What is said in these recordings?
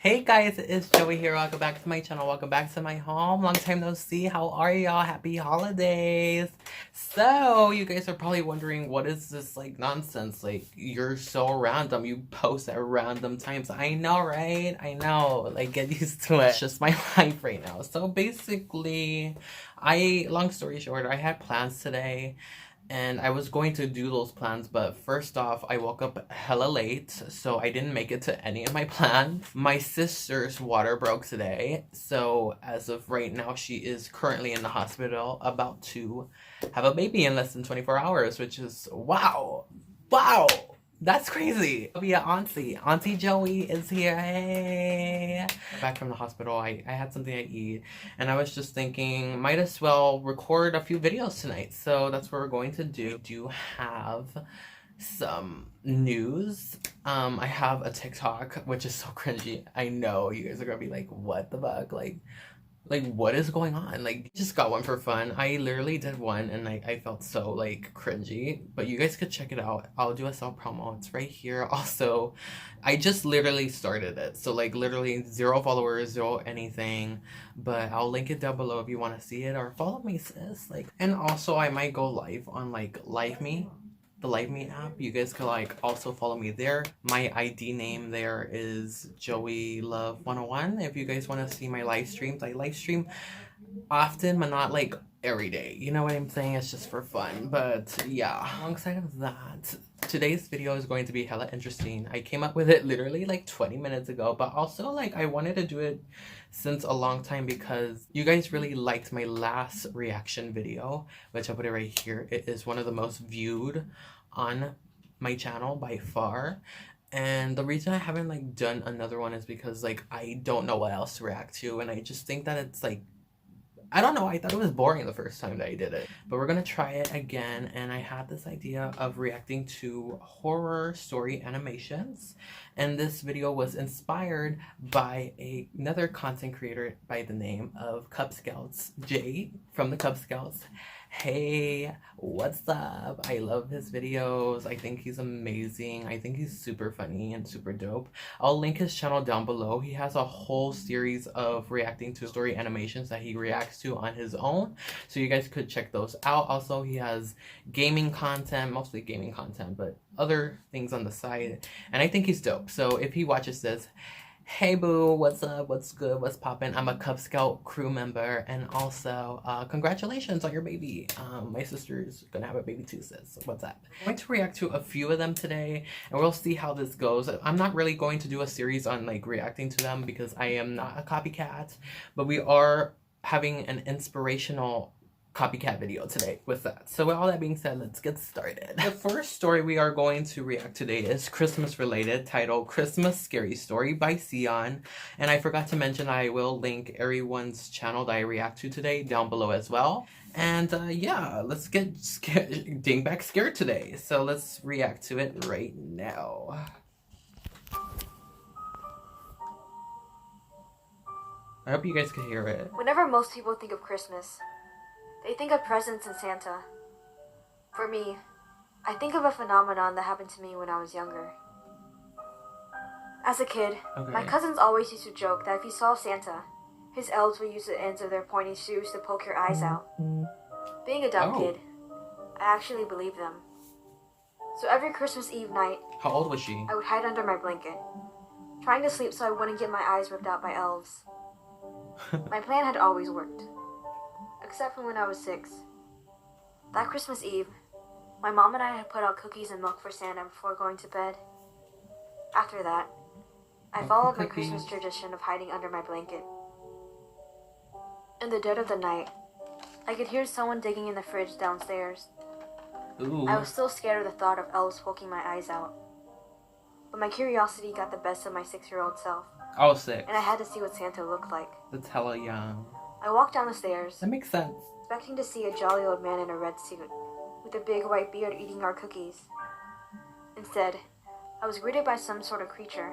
Hey guys, it's Joey here. Welcome back to my channel. Welcome back to my home. Long time no see. How are y'all? Happy holidays. So you guys are probably wondering, what is this like nonsense? Like, you're so random. You post at random times. I know, right? I know. Like, get used to it. It's just my life right now. So basically, long story short, I had plans today. And I was going to do those plans, but first off, I woke up hella late, so I didn't make it to any of my plans. My sister's water broke today, so as of right now, she is currently in the hospital, about to have a baby in less than 24 hours, which is wow. Wow! That's crazy. Yeah, Auntie Joey is here. Hey. Back from the hospital, I had something to eat, and I was just thinking, might as well record a few videos tonight. So that's what we're going to do. Do have some news. I have a TikTok, which is so cringy. I know you guys are gonna be like, what the fuck? Like what is going on? Like, just got one for fun. I literally did one and I felt so like cringy, but you guys could check it out. I'll do a self promo. It's right here. Also, I just literally started it, so like literally 0 followers, 0 anything, but I'll link it down below if you want to see it, or follow me, sis. Like, and also I might go live on like LiveMe, the LiveMe app. You guys can like also follow me there. My ID name there is Joey Love 101. If you guys want to see my live streams, I live stream often, but not like every day. You know what I'm saying? It's just for fun. But yeah, alongside of that, today's video is going to be hella interesting. I came up with it literally like 20 minutes ago, but also like I wanted to do it since a long time because you guys really liked my last reaction video, which I'll put it right here. It is one of the most viewed on my channel by far. And the reason I haven't like done another one is because like I don't know what else to react to, and I just think that it's like, I don't know, I thought it was boring the first time that I did it. But we're gonna try it again, and I had this idea of reacting to horror story animations. And this video was inspired by another content creator by the name of Cub Scouts, Jay from the Cub Scouts. Hey, what's up? I love his videos. I think he's amazing. I think he's super funny and super dope. I'll link his channel down below. He has a whole series of reacting to story animations that he reacts to on his own, so you guys could check those out. Also, he has gaming content, mostly gaming content, but other things on the side, and I think he's dope. So if he watches this, hey boo, what's up, what's good, what's poppin'? I'm a Cub Scout crew member, and also congratulations on your baby. My sister's gonna have a baby too, sis. What's up? I'm going to react to a few of them today, and we'll see how this goes. I'm not really going to do a series on like reacting to them because I am not a copycat, but we are having an inspirational copycat video today with that. So with all that being said, let's get started. The first story we are going to react today is Christmas related, titled Christmas Scary Story by Sion. And I forgot to mention, I will link everyone's channel that I react to today down below as well. And yeah, let's get scared, dingback scared today. So let's react to it right now. I hope you guys can hear it. Whenever most people think of Christmas, they think of presents and Santa. For me, I think of a phenomenon that happened to me when I was younger. As a kid, my cousins always used to joke that if you saw Santa, his elves would use the ends of their pointy shoes to poke your eyes out. Being a dumb kid, I actually believed them. So every Christmas Eve night, how old was she? I would hide under my blanket, trying to sleep so I wouldn't get my eyes ripped out by elves. My plan had always worked. Except for when I was 6. That Christmas Eve, my mom and I had put out cookies and milk for Santa before going to bed. After that, I followed my Christmas tradition of hiding under my blanket. In the dead of the night, I could hear someone digging in the fridge downstairs. Ooh. I was still scared of the thought of elves poking my eyes out. But my curiosity got the best of my 6-year-old self. I was 6. And I had to see what Santa looked like. That's hella young. I walked down the stairs. That makes sense. Expecting to see a jolly old man in a red suit, with a big white beard eating our cookies. Instead, I was greeted by some sort of creature.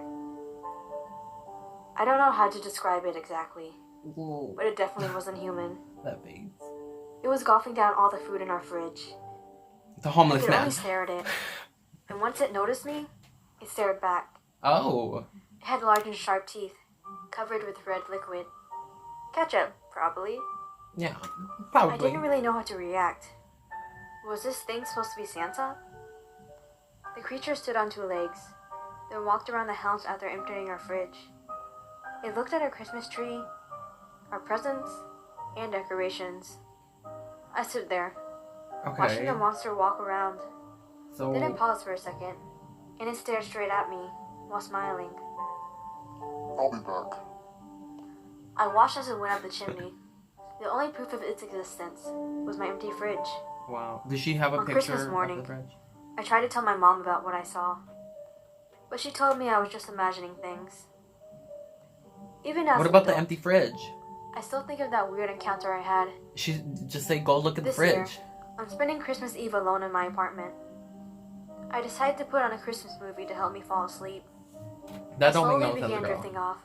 I don't know how to describe it exactly, Whoa. but it definitely wasn't human. That face. It was gulping down all the food in our fridge. The homeless I could man. only stare at it, and once it noticed me, it stared back. Oh. It had large and sharp teeth, covered with red liquid. Ketchup, probably. Yeah, I probably. didn't really know how to react. Was this thing supposed to be Santa? The creature stood on two legs, then walked around the house after emptying our fridge. It looked at our Christmas tree, our presents, and decorations. I stood there, watching the monster walk around. So Then it paused for a second, and it stared straight at me, while smiling. I'll be back. I watched as it went up the chimney. The only proof of its existence was my empty fridge. wow. Does she have a On picture Christmas morning, of the fridge? I tried to tell my mom about what I saw, but she told me I was just imagining things. Even as What an about the adult, empty fridge? I still think of that weird encounter I had. She just say, go look at the This year, fridge. I'm spending Christmas Eve alone in my apartment. I decided to put on a Christmas movie to help me fall asleep. That I don't make slowly no sense, began girl. drifting off.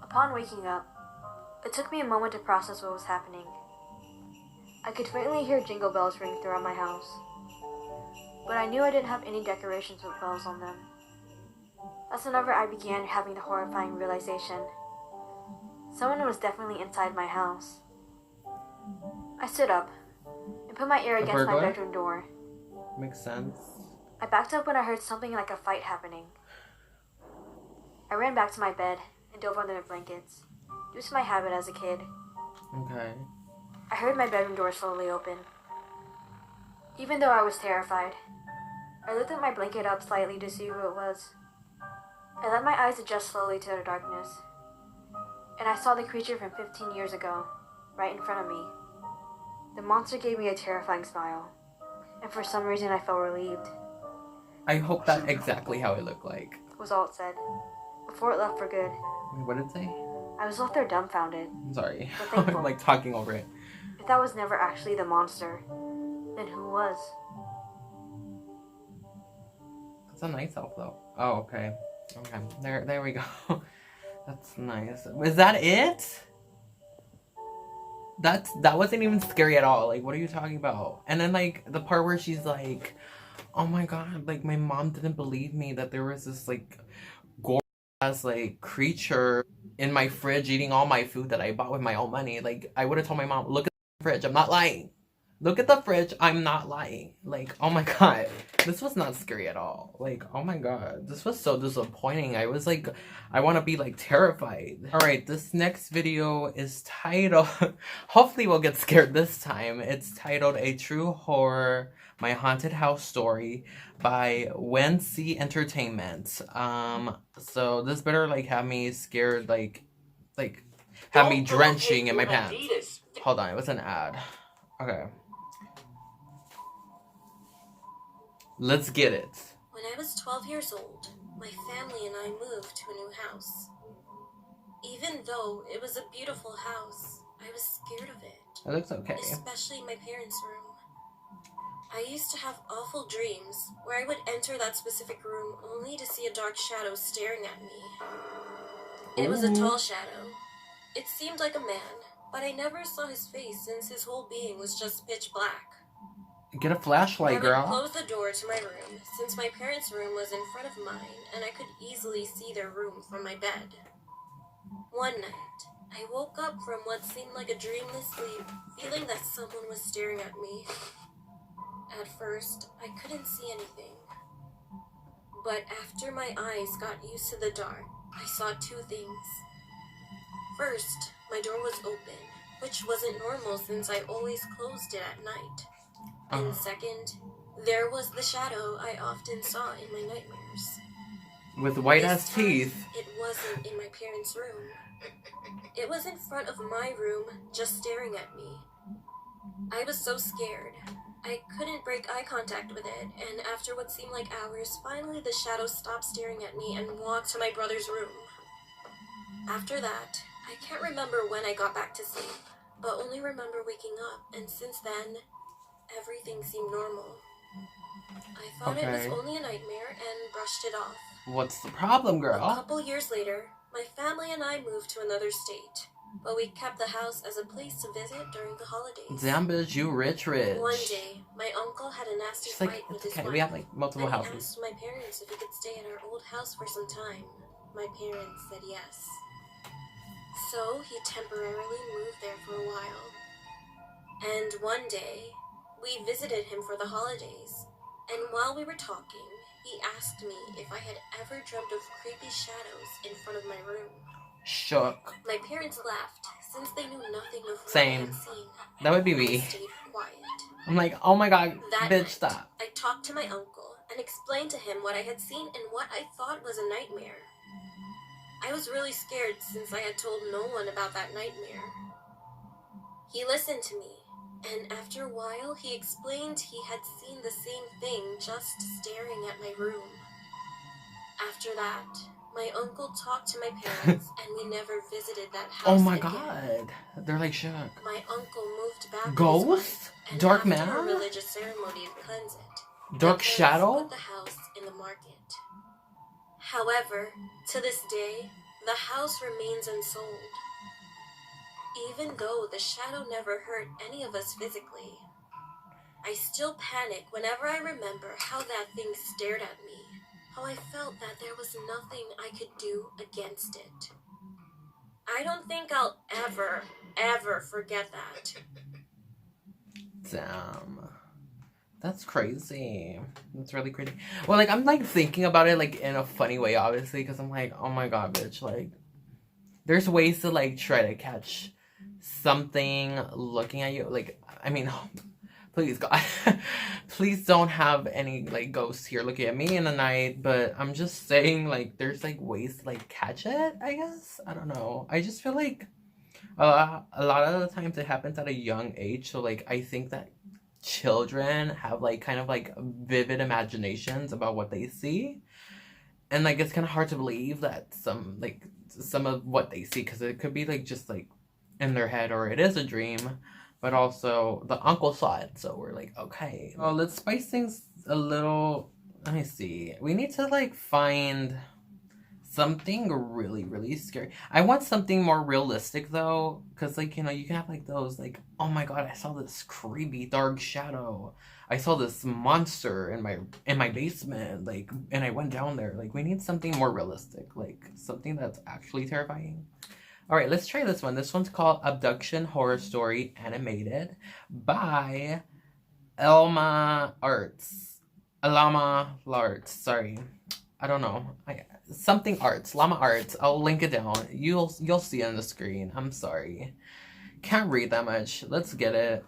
Upon waking up, it took me a moment to process what was happening. I could faintly hear jingle bells ring throughout my house, but I knew I didn't have any decorations with bells on them. That's whenever I began having the horrifying realization. Someone was definitely inside my house. I stood up and put my ear A against my burglar? bedroom door. Makes sense. I backed up when I heard something like a fight happening. I ran back to my bed and dove under the blankets, due to my habit as a kid. Okay. I heard my bedroom door slowly open. Even though I was terrified, I lifted my blanket up slightly to see who it was. I let my eyes adjust slowly to the darkness, and I saw the creature from 15 years ago, right in front of me. The monster gave me a terrifying smile, and for some reason I felt relieved, I hope that's exactly how it looked like. was all it said, before it left for good. Wait, what did it say? I was left there dumbfounded. I'm sorry. But thankful. I'm like talking over it. If that was never actually the monster, then who was? That's a nice elf though. Oh, okay. Okay. There we go. That's nice. Is that it? That wasn't even scary at all. Like, what are you talking about? And then like the part where she's like, oh my god, like my mom didn't believe me that there was this like gore ass like creature in my fridge eating all my food that I bought with my own money. Like, I would have told my mom, look at the fridge, I'm not lying. Look at the fridge, I'm not lying. Like, oh my god, this was not scary at all. Like, oh my god, this was so disappointing. I was like, I want to be like terrified. All right, this next video is titled, hopefully we'll get scared this time. It's titled A True Horror, My Haunted House Story by Wency Entertainment. So this better like have me scared, like have me drenching in my pants. Hold on, it was an ad. Okay. Let's get it. When I was 12 years old, my family and I moved to a new house. Even though it was a beautiful house, I was scared of it. It looks okay. Especially my parents' room. I used to have awful dreams where I would enter that specific room only to see a dark shadow staring at me. It was a tall shadow. It seemed like a man, but I never saw his face since his whole being was just pitch black. Get a flashlight, girl. I would close the door to my room since my parents' room was in front of mine and I could easily see their room from my bed. One night, I woke up from what seemed like a dreamless sleep, feeling that someone was staring at me. At first, I couldn't see anything. But after my eyes got used to the dark, I saw two things. First, my door was open, which wasn't normal since I always closed it at night. And second, there was the shadow I often saw in my nightmares. With white-ass teeth. It wasn't in my parents' room. It was in front of my room, just staring at me. I was so scared. I couldn't break eye contact with it, and after what seemed like hours, finally the shadow stopped staring at me and walked to my brother's room. After that, I can't remember when I got back to sleep, but only remember waking up, and since then, everything seemed normal. I thought it was only a nightmare and brushed it off. What's the problem, girl? A couple years later, my family and I moved to another state, but we kept the house as a place to visit during the holidays. Damn bitch, you rich. One day, my uncle had a nasty She's like, fight with it's his okay, wife. we have like multiple and he houses. asked my parents if he could stay at our old house for some time. my parents said yes. So he temporarily moved there for a while. And one day, we visited him for the holidays. And while we were talking, he asked me if I had ever dreamt of creepy shadows in front of my room. Shook. My parents laughed, since they knew nothing of what I Same. had seen. That would be I me. stayed quiet. I'm like, oh my god, That bitch, night, stop. I talked to my uncle and explained to him what I had seen and what I thought was a nightmare. I was really scared since I had told no one about that nightmare. He listened to me, and after a while he explained he had seen the same thing just staring at my room. After that, my uncle talked to my parents and we never visited that house Oh my again. god. They're like shook. My uncle moved back with his Ghost? wife, and Dark after man? a religious ceremony to cleanse it, Dark my parents shadow? put the house in the market. However, to this day, the house remains unsold. Even though the shadow never hurt any of us physically, I still panic whenever I remember how that thing stared at me, how I felt that there was nothing I could do against it. I don't think I'll ever forget that. Damn. That's crazy. That's really crazy. Well, like, I'm, like, thinking about it, like, in a funny way, obviously, because I'm like, oh my god, bitch, like, there's ways to, like, try to catch something looking at you. Like, I mean, please, God, please don't have any, like, ghosts here looking at me in the night, but I'm just saying, like, there's, like, ways to, like, catch it, I guess? I don't know. I just feel like a lot of the times it happens at a young age, so, like, I think that children have, like, kind of, like, vivid imaginations about what they see, and, like, it's kind of hard to believe that some of what they see, because it could be, like, just, like, in their head, or it is a dream, but also the uncle saw it, so we're like, okay, well, let's spice things a little. Let me see, we need to, like, find something really, really scary. I want something more realistic, though, because, like, you know, you can have, like, those, like, oh my god, I saw this creepy dark shadow. I saw this monster in my basement, like, and I went down there. Like, we need something more realistic, like, something that's actually terrifying. Alright, let's try this one. This one's called Abduction Horror Story Animated by Alma Larts, sorry. I don't know. Something Arts, Llama Arts. I'll link it down. You'll see it on the screen. I'm sorry. Can't read that much. Let's get it.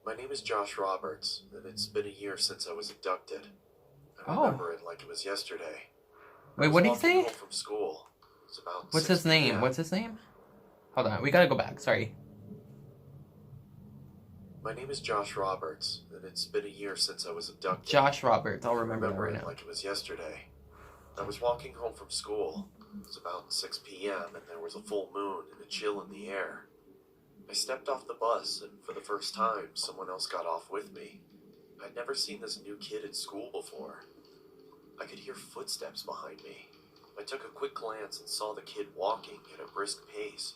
My name is Josh Roberts, and it's been a year since I was abducted. I remember it like it was yesterday. Wait, what did he say? Home from school. It was about What's 6 his name? p.m. What's his name? Hold on, we gotta go back. Sorry. My name is Josh Roberts, and it's been a year since I was abducted. Josh Roberts. I'll remember that right it now. like it was yesterday. I was walking home from school. It was about 6 p.m. and there was a full moon and a chill in the air. I stepped off the bus, and for the first time, someone else got off with me. I'd never seen this new kid at school before. I could hear footsteps behind me. I took a quick glance and saw the kid walking at a brisk pace.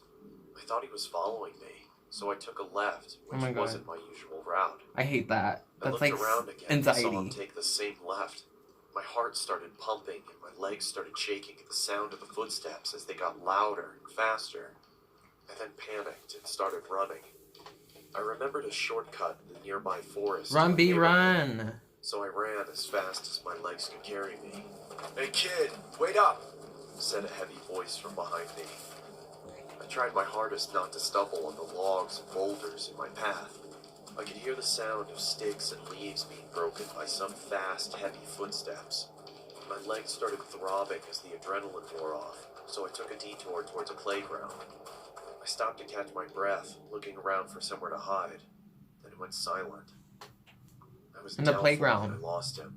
I thought he was following me, so I took a left, which wasn't my usual route. I hate that. I That's looked like around again anxiety. and saw him take the same left. My heart started pumping and my legs started shaking at the sound of the footsteps as they got louder and faster. I then panicked and started running. I remembered a shortcut in the nearby forest. Run, B, run. So I ran as fast as my legs could carry me. "Hey kid, wait up!" said a heavy voice from behind me. I tried my hardest not to stumble on the logs and boulders in my path. I could hear the sound of sticks and leaves being broken by some fast, heavy footsteps. My legs started throbbing as the adrenaline wore off, so I took a detour towards a playground. I stopped to catch my breath, looking around for somewhere to hide. Then it went silent. I was In the doubtful playground. that I lost him.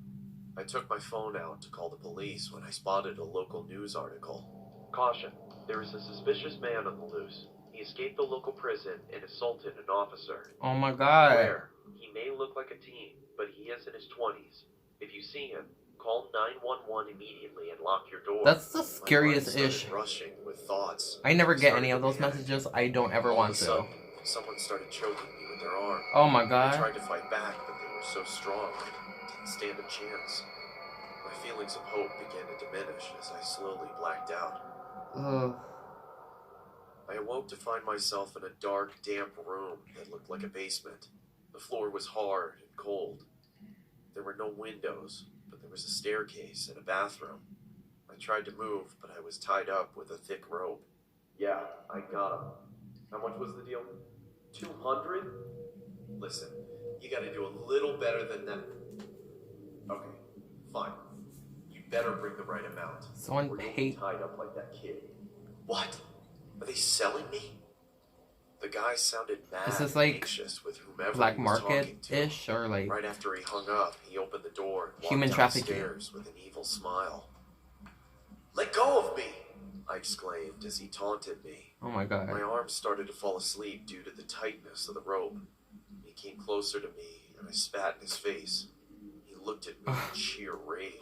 I took my phone out to call the police when I spotted a local news article. "Caution, there is a suspicious man on the loose. He escaped the local prison and assaulted an officer. Oh my god. Beware, he may look like a teen, but he is in his 20s. If you see him, call 911 immediately and lock your door." That's the My mind scariest started ish. rushing with thoughts. I never get any Started of those to panic. messages. I don't ever All want of a to. sudden, someone started choking me with their arm. Oh my I god. tried to fight back, but they were so strong, I didn't stand a chance. My feelings of hope began to diminish as I slowly blacked out. Ugh. I awoke to find myself in a dark, damp room that looked like a basement. The floor was hard and cold. There were no windows, but there was a staircase and a bathroom. I tried to move, but I was tied up with a thick rope. Yeah, I got him. How much was the deal? 200? Listen, you gotta do a little better than that. Okay, fine. You better bring the right amount. Someone or you'll be paid. tied up like that kid. What? Are they selling me? The guy sounded mad This is and like anxious with whomever black he was talking to. market-ish, or like Right after he hung up, he opened the door and human walked trafficking. downstairs with an evil smile. Let go of me! I exclaimed as he taunted me. Oh my god. My arms started to fall asleep due to the tightness of the rope. He came closer to me and I spat in his face. He looked at me in sheer rage.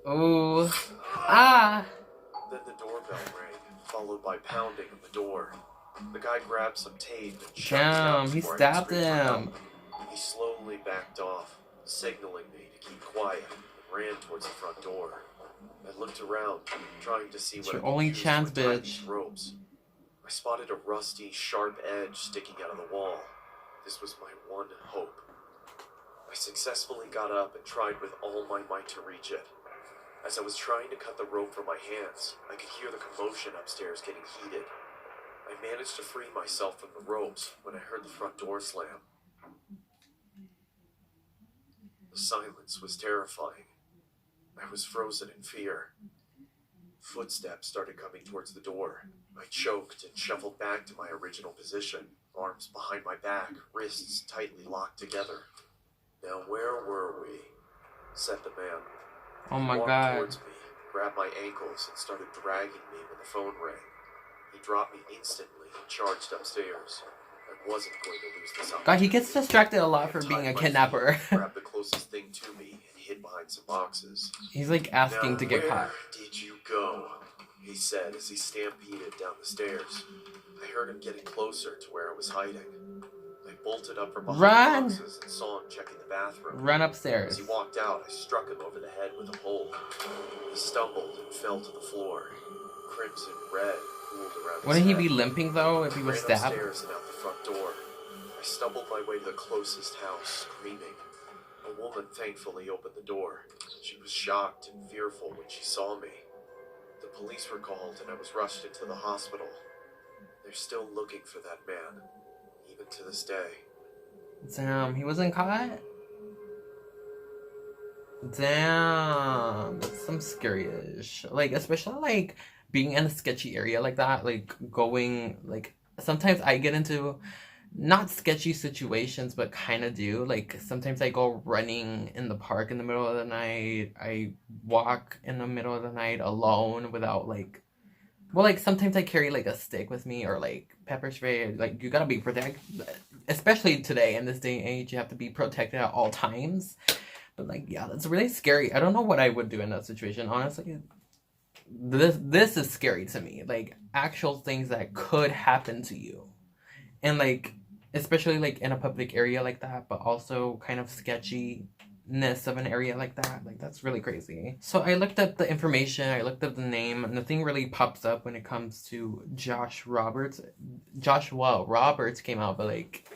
Oh. Ah. Then the doorbell rang, followed by pounding on the door. The guy grabbed some tape and shut me up Damn, he before I could stabbed scream for help. him. He slowly backed off, signaling me to keep quiet, and ran towards the front door. I looked around, trying to see It's what your I could only use chance, to tie bitch. these ropes. I spotted a rusty, sharp edge sticking out of the wall. This was my one hope. I successfully got up and tried with all my might to reach it. As I was trying to cut the rope from my hands, I could hear the commotion upstairs getting heated. I managed to free myself from the ropes when I heard the front door slam. The silence was terrifying. I was frozen in fear. Footsteps started coming towards the door. I choked and shuffled back to my original position, arms behind my back, wrists tightly locked together. Now where were we? Said the man. Oh He my walked god. towards me, grabbed my ankles, and started dragging me when the phone rang. He dropped me instantly and charged upstairs. I wasn't going to lose this opportunity. God, he gets distracted a lot for I being a tied my kidnapper. feet, grabbed the closest thing to me, and hid behind some boxes. He's like asking Now, to get where caught. did you go? He said as he stampeded down the stairs. I heard him getting closer to where I was hiding. I bolted up from behind Run! the boxes and saw him checking the bathroom. Run As upstairs. he walked out, I struck him over the head with a pole. He stumbled and fell to the floor. Crimson red pooled around his Wouldn't he head. be limping though if he was Ran stabbed? upstairs and out the front door. I stumbled my way to the closest house, screaming. A woman thankfully opened the door. She was shocked and fearful when she saw me. The police were called and I was rushed into the hospital. They're still looking for that man, even to this day. Damn, he wasn't caught? Damn, that's some scary-ish. Like, especially like being in a sketchy area like that, like going, like, sometimes I get into not sketchy situations, but kind of do. Like, sometimes I go running in the park in the middle of the night. I walk in the middle of the night alone without, like, well, like, sometimes I carry, like, a stick with me or, like, pepper spray. Like, you gotta be protected. Especially today, in this day and age, you have to be protected at all times. But, like, yeah, that's really scary. I don't know what I would do in that situation, honestly. This is scary to me. Like, actual things that could happen to you. And, like, especially, like, in a public area like that, but also kind of sketchiness of an area like that. Like, that's really crazy. So I looked up the information, I looked up the name. Nothing really pops up when it comes to Joshua Roberts came out, but, like,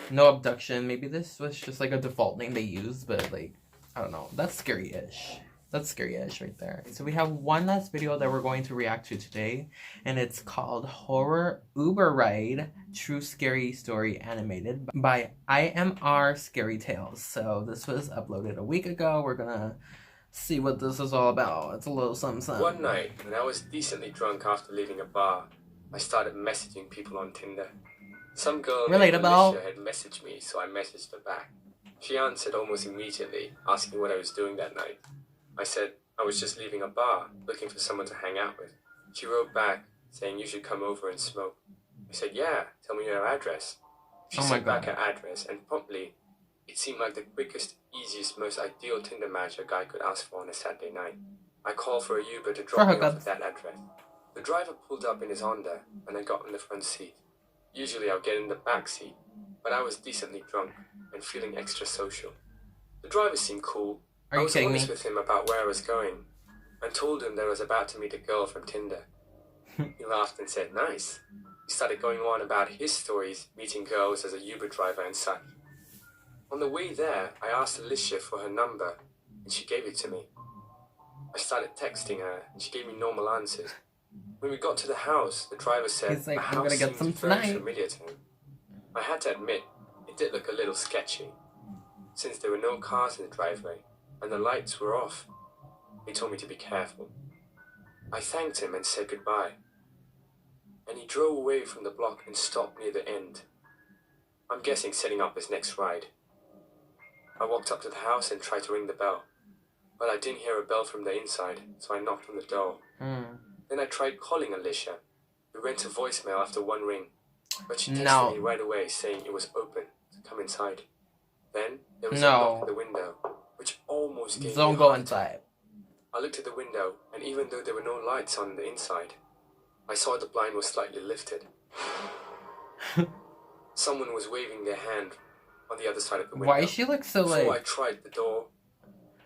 no abduction. Maybe this was just, like, a default name they used, but, like, I don't know. That's scary-ish. That's scary-ish right there. So we have one last video that we're going to react to today, and it's called Horror Uber Ride True Scary Story Animated by IMR Scary Tales. So this was uploaded a week ago. We're gonna see what this is all about. It's a little something. One night, when I was decently drunk after leaving a bar, I started messaging people on Tinder. Some girl named Relatable. Alicia had messaged me, so I messaged her back. She answered almost immediately, asking what I was doing that night. I said I was just leaving a bar, looking for someone to hang out with. She wrote back, saying you should come over and smoke. I said, yeah, tell me your address. She Oh my sent back God. her address, and promptly, it seemed like the quickest, easiest, most ideal Tinder match a guy could ask for on a Saturday night. I called for a Uber to drop me off hookups. at that address. The driver pulled up in his Honda, and I got in the front seat. Usually I'll get in the back seat, but I was decently drunk and feeling extra social. The The driver seemed cool. Are I you was kidding me? honest with him about where I was going and told him that I was about to meet a girl from Tinder. He laughed and said, nice. He started going on about his stories, meeting girls as a Uber driver and such. On the way there, I asked Alicia for her number, and she gave it to me. I started texting her, and she gave me normal answers. When we got to the house, the driver said He's like, the I'm house gonna get some seemed very tonight. familiar to him. I had to admit, it did look a little sketchy, since there were no cars in the driveway, and the lights were off. He told me to be careful. I thanked him and said goodbye. And he drove away from the block and stopped near the end. I'm guessing setting up his next ride. I walked up to the house and tried to ring the bell, but I didn't hear a bell from the inside, so I knocked on the door. Then I tried calling Alicia, who went to voicemail after one ring, but she texted me right away saying it was open to come inside. Then there was a knock at the window, which almost gave me a Don't go heart inside. attack. I looked at the window, and even though there were no lights on the inside, I saw the blind was slightly lifted. Someone was waving their hand on the other side of the window. Why does she look so Before I like... tried the door,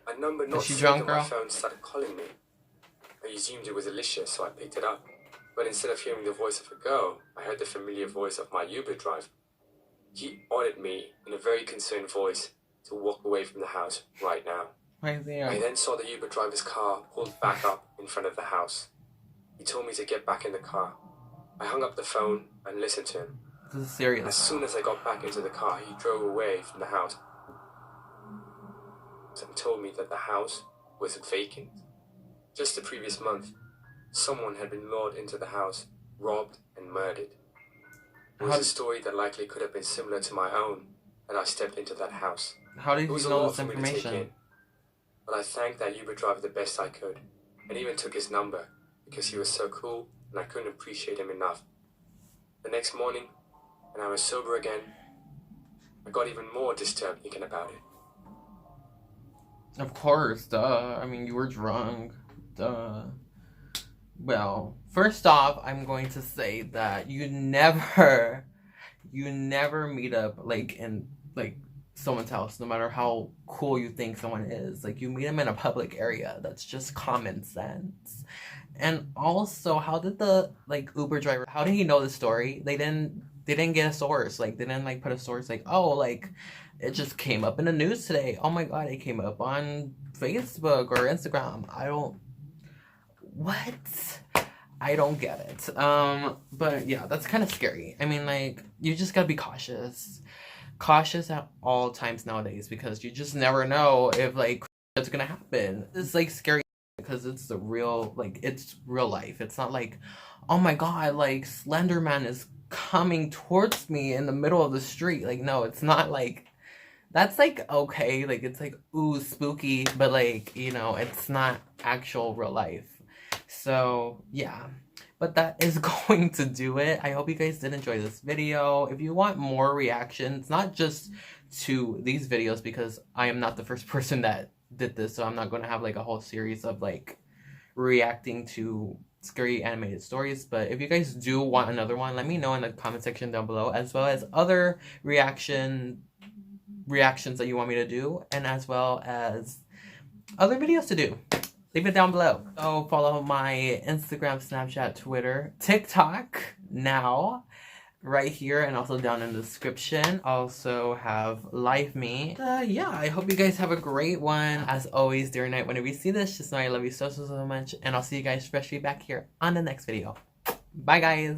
a number not she saved drunk, on my girl? phone started calling me. I assumed it was Alicia, so I picked it up. But instead of hearing the voice of a girl, I heard the familiar voice of my Uber driver. He ordered me in a very concerned voice to walk away from the house right now. Right there. I then saw the Uber driver's car pulled back up in front of the house. He told me to get back in the car. I hung up the phone and listened to him. This is serious. As soon as I got back into the car, he drove away from the house and told me that the house was vacant. Just the previous month, someone had been lured into the house, robbed and murdered. It was a story that likely could have been similar to my own had I stepped into that house. How did It you was a know lot this for me to take information? in, but I thanked that Uber driver the best I could, and even took his number because he was so cool and I couldn't appreciate him enough. The next morning, when I was sober again, I got even more disturbed thinking about it. Of course, duh. I mean, you were drunk. Duh. Well, first off, I'm going to say that you never meet up, like, in, like, someone's house, no matter how cool you think someone is. Like, you meet them in a public area. That's just common sense. And also, how did the, like, Uber driver, how did he know the story? They didn't get a source. Like, they didn't, like, put a source, like, oh, like, it just came up in the news today. Oh my god, it came up on Facebook or Instagram. What? I don't get it. But yeah, that's kind of scary. I mean, like, you just gotta be cautious. Cautious at all times nowadays, because you just never know if, like, that's gonna happen. It's, like, scary because it's the real, like, it's real life. It's not like, oh my god, like, Slender Man is coming towards me in the middle of the street. Like, no, it's not like, that's, like, okay. Like, it's, like, ooh, spooky, but, like, you know, it's not actual real life. So, yeah. But that is going to do it. I hope you guys did enjoy this video. If you want more reactions, not just to these videos, because I am not the first person that did this, so I'm not going to have, like, a whole series of, like, reacting to scary animated stories. But if you guys do want another one, let me know in the comment section down below, as well as other reactions that you want me to do, and as well as other videos to do. Leave it down below. So follow my Instagram, Snapchat, Twitter, TikTok now, right here, and also down in the description. Also have LiveMe. Yeah, I hope you guys have a great one. As always, day or night, whenever you see this, just know I love you so, so, so much. And I'll see you guys freshly back here on the next video. Bye, guys.